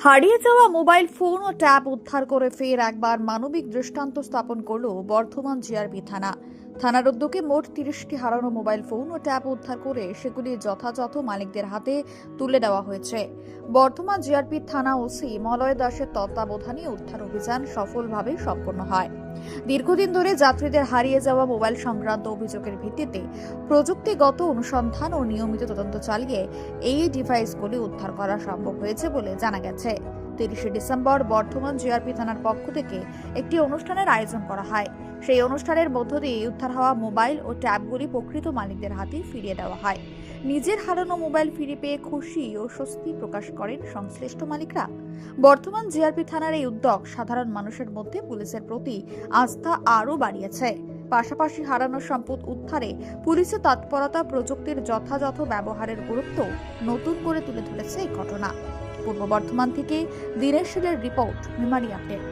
হারিয়ে যাওয়া mobile phone ও tab উদ্ধার করে ফের একবার মানবিক দৃষ্টান্ত স্থাপন করল বর্ধমান জিআরপি থানা। থানার উদ্যোগে মোট 30টি হারানো মোবাইল ফোন ও ট্যাব উদ্ধার করে সেগুলি যথাযথ মালিকদের হাতে তুলে দেওয়া হয়েছে। বর্ধমান জিআরপি থানা ওসি মলয় দাসের তত্ত্বাবধানে উদ্ধার অভিযান সফলভাবে সম্পন্ন হয়। দীর্ঘদিন ধরে যাত্রীদের হারিয়ে যাওয়া মোবাইল সংক্রান্ত অভিযোগের ভিত্তিতে প্রযুক্তিগত অনুসন্ধান ও নিয়মিত তদন্ত চালিয়ে এই ডিভাইসগুলি উদ্ধার করা সম্ভব হয়েছে বলে জানা গেছে। 30শে ডিসেম্বর বর্ধমান জিআরপি থানার পক্ষ থেকে একটি অনুষ্ঠানের আয়োজন করা হয়। সেই অনুষ্ঠানের মধ্য দিয়ে উদ্ধার হওয়া মোবাইল ও ট্যাবগুলি প্রকৃত মালিকদের হাতে ফিরিয়ে দেওয়া হয়। নিজের হারানো মোবাইল ফিরে পেয়ে খুশি ও স্বস্তি প্রকাশ করেন সংশ্লিষ্ট মালিকরা। বর্তমান জিআরপি থানার এই উদ্যোগ সাধারণ মানুষের মধ্যে পুলিশের প্রতি আস্থা আরও বাড়িয়েছে। পাশাপাশি হারানো সম্পদ উদ্ধারে পুলিশের তৎপরতা, প্রযুক্তির যথাযথ ব্যবহারের গুরুত্ব নতুন করে তুলে ধরেছে এই ঘটনা। পূর্ব বর্ধমান থেকে দীনেশ শীলের রিপোর্ট, মেমারি আপডেট।